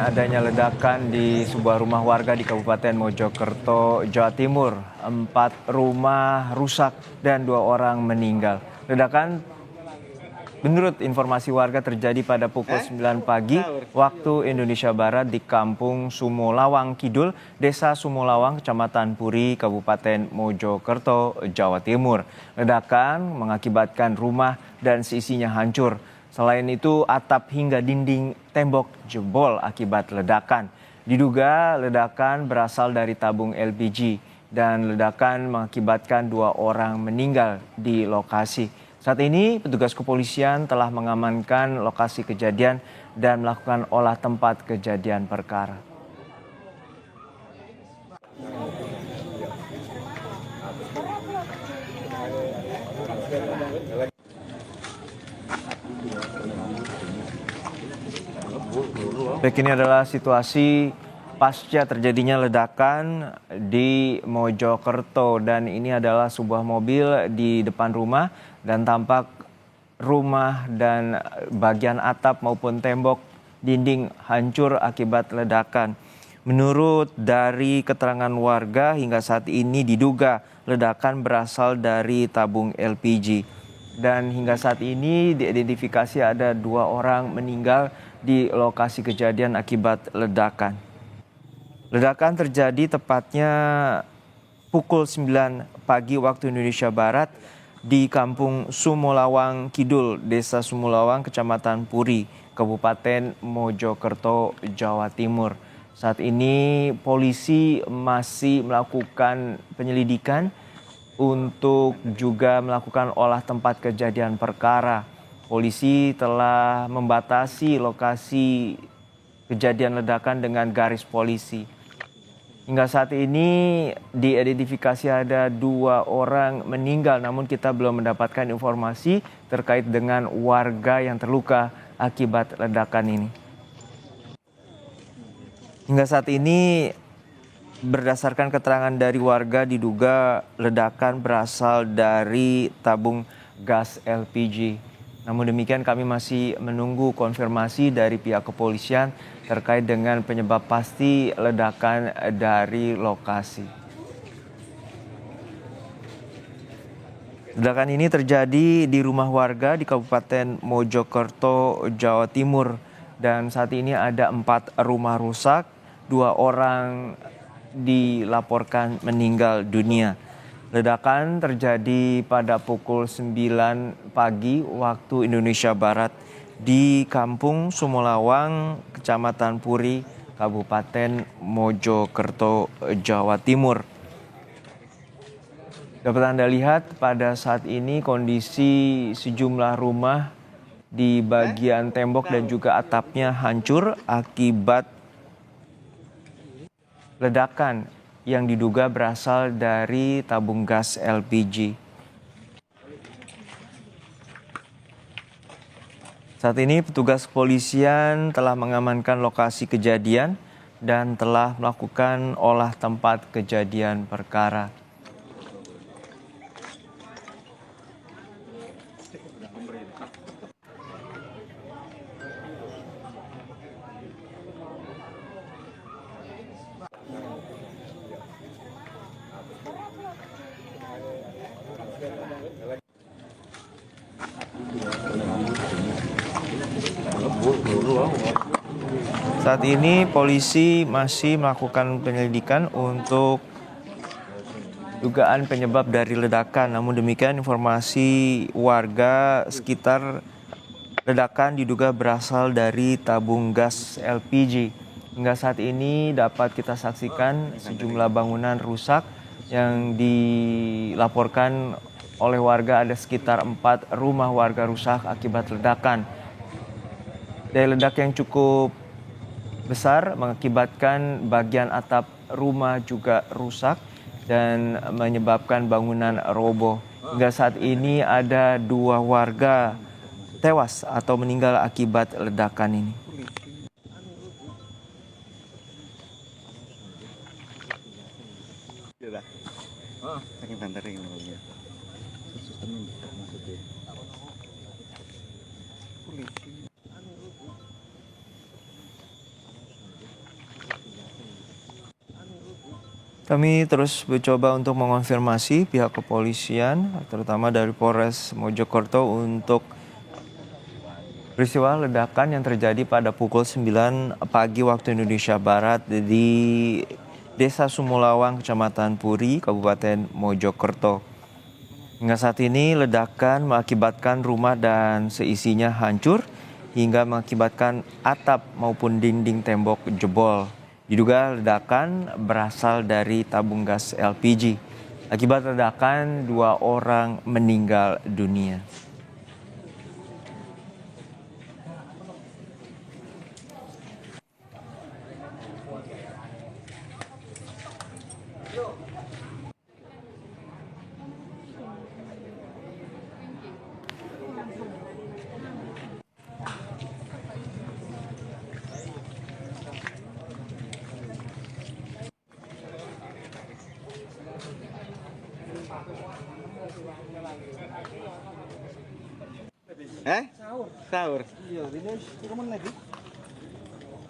adanya ledakan di sebuah rumah warga di Kabupaten Mojokerto, Jawa Timur. 4 rumah rusak dan 2 orang meninggal. Ledakan menurut informasi warga terjadi pada pukul 9 pagi waktu Indonesia Barat di Kampung Sumolawang Kidul, Desa Sumolawang, Kecamatan Puri, Kabupaten Mojokerto, Jawa Timur. Ledakan mengakibatkan rumah dan seisinya hancur. Selain itu, atap hingga dinding tembok jebol akibat ledakan. Diduga ledakan berasal dari tabung LPG dan ledakan mengakibatkan 2 orang meninggal di lokasi. Saat ini, petugas kepolisian telah mengamankan lokasi kejadian dan melakukan olah tempat kejadian perkara. Baik, ini adalah situasi pasca terjadinya ledakan di Mojokerto dan ini adalah sebuah mobil di depan rumah dan tampak rumah dan bagian atap maupun tembok dinding hancur akibat ledakan. Menurut dari keterangan warga hingga saat ini diduga ledakan berasal dari tabung LPG. Dan hingga saat ini diidentifikasi ada 2 orang meninggal di lokasi kejadian akibat ledakan. Ledakan terjadi tepatnya pukul 9 pagi waktu Indonesia Barat di Kampung Sumolawang Kidul, Desa Sumolawang, Kecamatan Puri, Kabupaten Mojokerto, Jawa Timur. Saat ini polisi masih melakukan penyelidikan untuk juga melakukan olah tempat kejadian perkara. Polisi telah membatasi lokasi kejadian ledakan dengan garis polisi. Hingga saat ini diidentifikasi ada 2 orang meninggal, namun kita belum mendapatkan informasi terkait dengan warga yang terluka akibat ledakan ini. Hingga saat ini berdasarkan keterangan dari warga diduga ledakan berasal dari tabung gas LPG. Namun demikian kami masih menunggu konfirmasi dari pihak kepolisian terkait dengan penyebab pasti ledakan dari lokasi. Ledakan ini terjadi di rumah warga di Kabupaten Mojokerto, Jawa Timur. Dan saat ini ada 4 rumah rusak, 2 orang dilaporkan meninggal dunia. Ledakan terjadi pada pukul 9 pagi waktu Indonesia Barat di Kampung Sumolawang, Kecamatan Puri, Kabupaten Mojokerto, Jawa Timur. Dapat Anda lihat pada saat ini kondisi sejumlah rumah di bagian tembok dan juga atapnya hancur akibat ledakan yang diduga berasal dari tabung gas LPG. Saat ini petugas kepolisian telah mengamankan lokasi kejadian dan telah melakukan olah tempat kejadian perkara. Saat ini polisi masih melakukan penyelidikan untuk dugaan penyebab dari ledakan. Namun demikian informasi warga sekitar ledakan diduga berasal dari tabung gas LPG. Hingga saat ini dapat kita saksikan sejumlah bangunan rusak yang dilaporkan oleh warga ada sekitar 4 rumah warga rusak akibat ledakan. Daya ledak yang cukup besar mengakibatkan bagian atap rumah juga rusak dan menyebabkan bangunan roboh. Hingga saat ini ada 2 warga tewas atau meninggal akibat ledakan ini. Kami terus mencoba untuk mengonfirmasi pihak kepolisian, terutama dari Polres Mojokerto untuk peristiwa ledakan yang terjadi pada pukul 9 pagi waktu Indonesia Barat di Desa Sumulawang, Kecamatan Puri, Kabupaten Mojokerto. Hingga saat ini ledakan mengakibatkan rumah dan seisinya hancur hingga mengakibatkan atap maupun dinding tembok jebol. Diduga ledakan berasal dari tabung gas LPG. Akibat ledakan, 2 orang meninggal dunia. Sahur.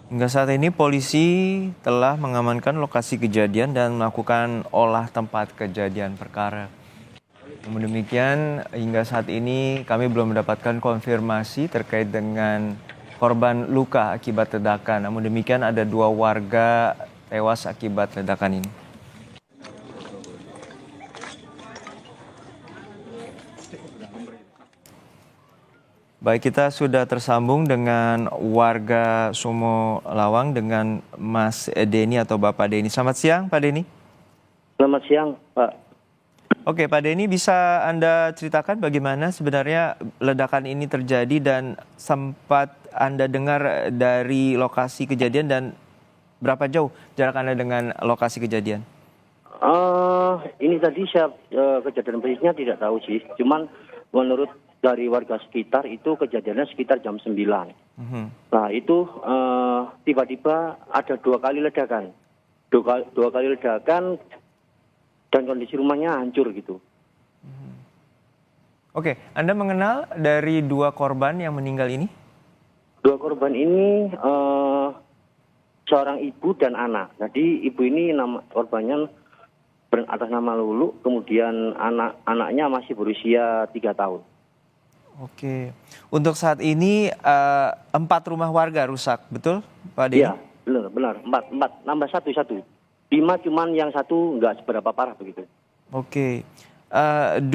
Hingga saat ini polisi telah mengamankan lokasi kejadian dan melakukan olah tempat kejadian perkara. Namun demikian, hingga saat ini kami belum mendapatkan konfirmasi terkait dengan korban luka akibat ledakan. Namun demikian, ada 2 warga tewas akibat ledakan ini. Baik, kita sudah tersambung dengan warga Sumulawang dengan Mas Denny atau Bapak Denny. Selamat siang, Pak Denny. Selamat siang, Pak. Oke, Pak Denny, bisa Anda ceritakan bagaimana sebenarnya ledakan ini terjadi dan sempat Anda dengar dari lokasi kejadian dan berapa jauh jarak Anda dengan lokasi kejadian? Ini tadi saya kejadian persisnya tidak tahu sih. Cuman menurut dari warga sekitar itu kejadiannya sekitar jam 9. Nah itu tiba-tiba ada 2 kali ledakan. Dua kali ledakan dan kondisi rumahnya hancur gitu. Oke, Anda mengenal dari 2 korban yang meninggal ini? 2 korban ini seorang ibu dan anak. Jadi ibu ini korbannya atas nama Lulu, kemudian anaknya masih berusia 3 tahun. Oke, untuk saat ini 4 rumah warga rusak, betul Pak Denny? Iya, benar, 4, nambah satu. 5 cuman yang satu nggak seberapa parah begitu. Oke, 2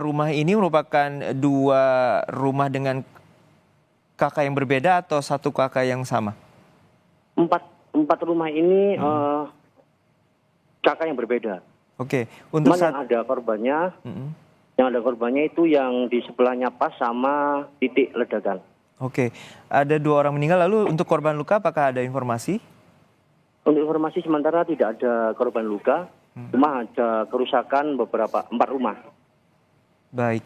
rumah ini merupakan 2 rumah dengan kakak yang berbeda atau satu kakak yang sama? 4 rumah ini kakak yang berbeda. Oke, untuk yang ada korbannya, itu yang di sebelahnya pas sama titik ledakan. Oke, ada 2 orang meninggal. Lalu untuk korban luka apakah ada informasi? Untuk informasi sementara tidak ada korban luka, cuma ada kerusakan beberapa 4 rumah. Baik,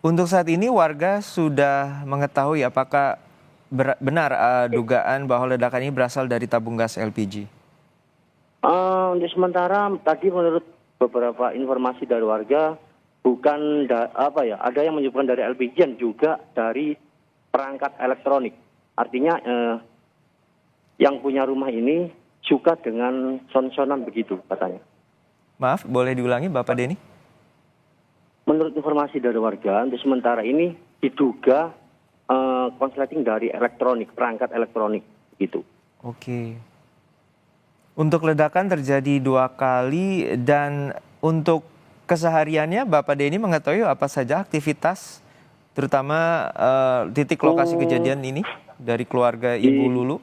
untuk saat ini warga sudah mengetahui apakah benar dugaan bahwa ledakan ini berasal dari tabung gas LPG? Untuk sementara tadi menurut beberapa informasi dari warga bukan ada yang menyebutkan dari LPG dan juga dari perangkat elektronik. Artinya yang punya rumah ini suka dengan son-sonan begitu katanya. Maaf, boleh diulangi Bapak Denny? Menurut informasi dari warga, untuk sementara ini diduga konsleting dari elektronik, perangkat elektronik gitu. Oke. Untuk ledakan terjadi 2 kali dan untuk kesehariannya Bapak Denny mengetahui apa saja aktivitas terutama titik lokasi kejadian ini dari keluarga Ibu Lulu?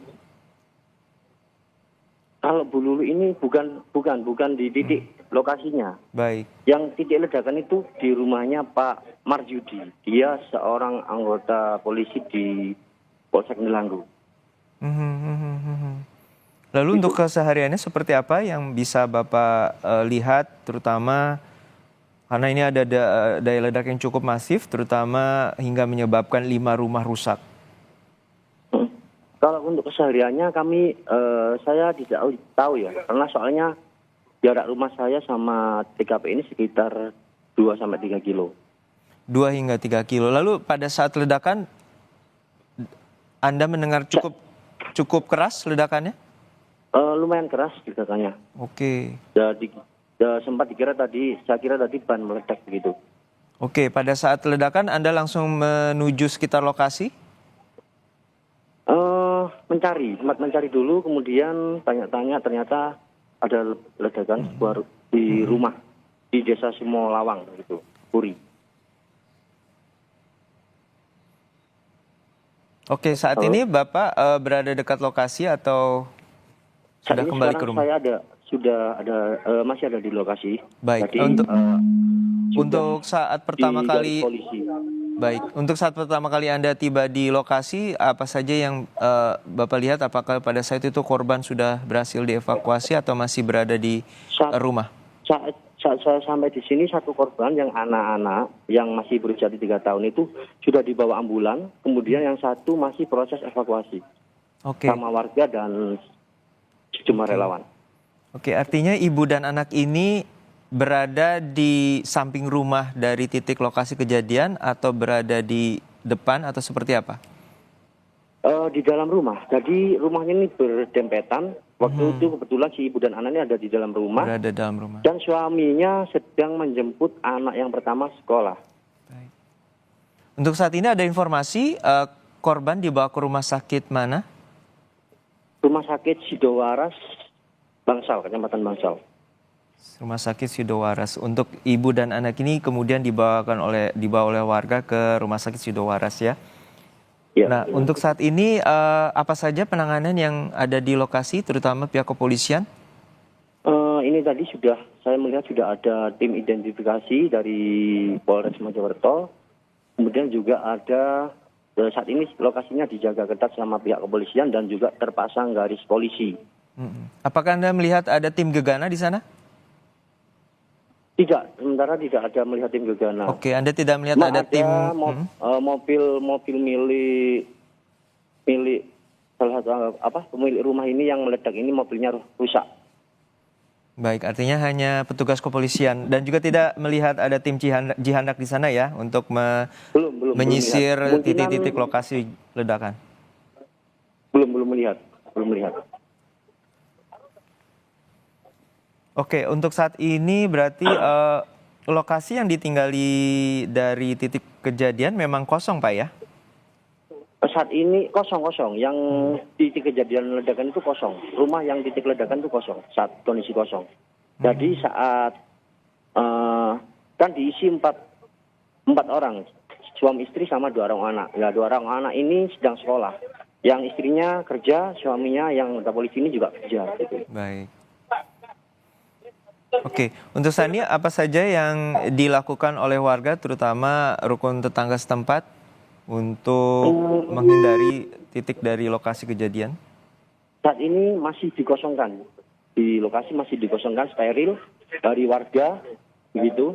Kalau Bu Lulu ini bukan di titik lokasinya. Baik. Yang titik ledakan itu di rumahnya Pak Marjudi. Dia seorang anggota polisi di Polsek Nelanggu. Lalu untuk kesehariannya seperti apa yang bisa Bapak lihat terutama karena ini ada daya ledak yang cukup masif terutama hingga menyebabkan 5 rumah rusak? Kalau untuk kesehariannya saya tidak tahu ya, karena soalnya jarak rumah saya sama TKP ini sekitar 2-3 kilo. 2 hingga 3 kilo. Lalu pada saat ledakan Anda mendengar cukup keras ledakannya? Lumayan keras ledakannya. Oke. Jadi sempat dikira tadi, saya kira tadi ban meledak begitu. Oke, pada saat ledakan Anda langsung menuju sekitar lokasi? Sempat mencari dulu, kemudian tanya-tanya, ternyata ada ledakan di rumah di desa Simolawang gitu, Puri. Oke, saat Halo? ini Bapak berada dekat lokasi atau Saat sudah ini kembali ke sekarang rumah? masih ada di lokasi. Baik, Jadi untuk saat pertama di garis kali polisi. untuk saat pertama kali Anda tiba di lokasi, apa saja yang Bapak lihat? Apakah pada saat itu korban sudah berhasil dievakuasi atau masih berada di Saat, rumah? saat saya sampai di sini, satu korban yang anak-anak yang masih berusia 3 tahun itu sudah dibawa ambulan, kemudian yang satu masih proses evakuasi Oke. sama warga dan sejumlah relawan. Oke, artinya ibu dan anak ini berada di samping rumah dari titik lokasi kejadian atau berada di depan atau seperti apa? Di dalam rumah, jadi rumahnya ini berdempetan. Waktu itu kebetulan si ibu dan anaknya ada di dalam rumah. Berada dalam rumah. Dan suaminya sedang menjemput anak yang pertama sekolah. Baik. Untuk saat ini ada informasi korban dibawa ke rumah sakit mana? Rumah sakit Sidowaras, Bangsal, Kecamatan Bangsal. Rumah sakit Sidowaras. Untuk ibu dan anak ini kemudian dibawa oleh warga ke rumah sakit Sidowaras ya. Ya, Nah, untuk saat ini apa saja penanganan yang ada di lokasi, terutama pihak kepolisian? Ini tadi saya melihat sudah ada tim identifikasi dari Polres Mojokerto. Kemudian juga ada saat ini lokasinya dijaga ketat sama pihak kepolisian dan juga terpasang garis polisi. Apakah Anda melihat ada tim gegana di sana? Tidak, sementara tidak ada melihat tim gegana. Oke, Anda tidak melihat ada tim Mobil milik salah satu pemilik rumah ini yang meledak ini, mobilnya rusak. Baik, artinya hanya petugas kepolisian dan juga tidak melihat ada tim jihandak di sana ya untuk Belum menyisir melihat. titik-titik lokasi ledakan. Belum melihat. Oke, untuk saat ini berarti lokasi yang ditinggali dari titik kejadian memang kosong, Pak ya? Saat ini kosong. Yang titik kejadian ledakan itu kosong. Rumah yang titik ledakan itu kosong. Saat kondisi kosong. Jadi saat kan diisi empat orang, suami istri sama 2 orang anak. Ya, 2 orang anak ini sedang sekolah. Yang istrinya kerja, suaminya yang anggota polisi ini juga kerja. Gitu. Baik. Oke, untuk saat ini apa saja yang dilakukan oleh warga, terutama rukun tetangga setempat, untuk menghindari titik dari lokasi kejadian? Saat ini masih dikosongkan. Di lokasi masih dikosongkan, steril dari warga, begitu.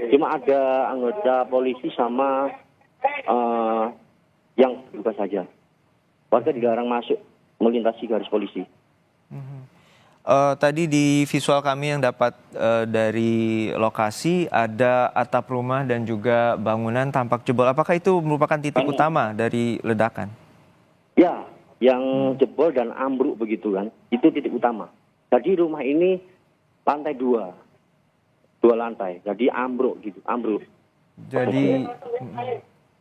Cuma ada anggota polisi sama yang buka saja. Warga dilarang masuk melintasi garis polisi. Tadi di visual kami yang dapat dari lokasi ada atap rumah dan juga bangunan tampak jebol. Apakah itu merupakan titik utama dari ledakan? Ya, yang jebol dan ambruk begitu kan. Itu titik utama. Jadi rumah ini lantai 2 lantai. Jadi ambruk gitu, ambruk. Jadi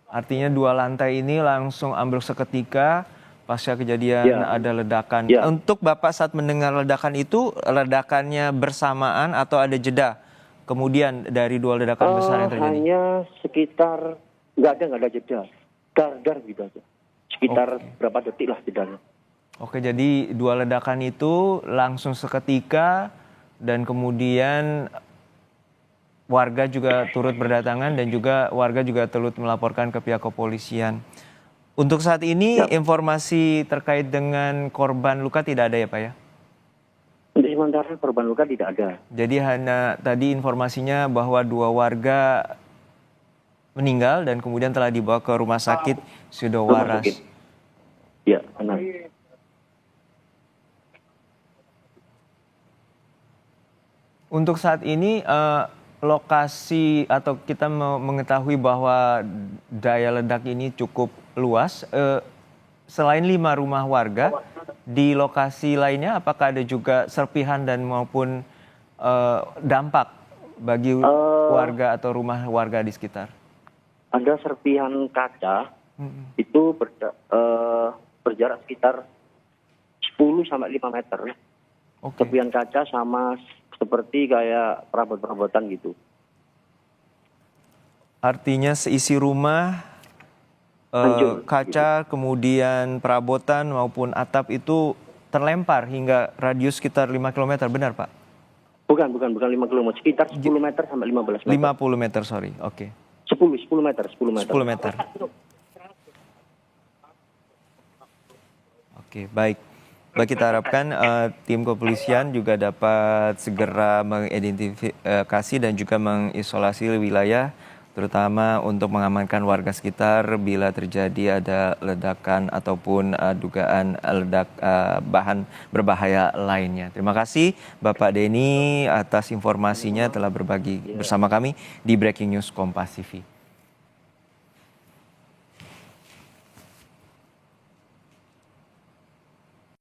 artinya 2 lantai ini langsung ambruk seketika. Pasca kejadian ada ledakan. Ya. Untuk Bapak saat mendengar ledakan itu, ledakannya bersamaan atau ada jeda? Kemudian dari 2 ledakan besar yang terjadi? Hanya sekitar, nggak ada jeda. Dar gitu aja. Sekitar berapa detik lah jedanya. Oke, jadi 2 ledakan itu langsung seketika dan kemudian warga juga turut berdatangan dan juga warga juga turut melaporkan ke pihak kepolisian. Untuk saat ini informasi terkait dengan korban luka tidak ada ya Pak ya? Untuk sementara korban luka tidak ada. Jadi hanya tadi informasinya bahwa 2 warga meninggal dan kemudian telah dibawa ke rumah sakit Sidowaras. Ya, benar. Untuk saat ini lokasi atau kita mengetahui bahwa daya ledak ini cukup luas. Selain 5 rumah warga, di lokasi lainnya apakah ada juga serpihan dan maupun dampak bagi warga atau rumah warga di sekitar? Ada serpihan kaca itu berjarak sekitar 10 sampai 5 meter. Oke. Serpihan kaca sama seperti kayak perabot-perabotan gitu. Artinya seisi rumah, Hancur, kaca, kemudian perabotan maupun atap itu terlempar hingga radius sekitar 5 km, benar Pak? Bukan 5 km, sekitar 10 meter sampai 15 meter. 50 meter, sorry. Oke. 10 meter. 10 meter. Oke, baik. Baik, kita harapkan tim kepolisian juga dapat segera mengidentifikasi dan juga mengisolasi wilayah, terutama untuk mengamankan warga sekitar bila terjadi ada ledakan ataupun dugaan bahan berbahaya lainnya. Terima kasih Bapak Denny atas informasinya telah berbagi bersama kami di Breaking News Kompas TV.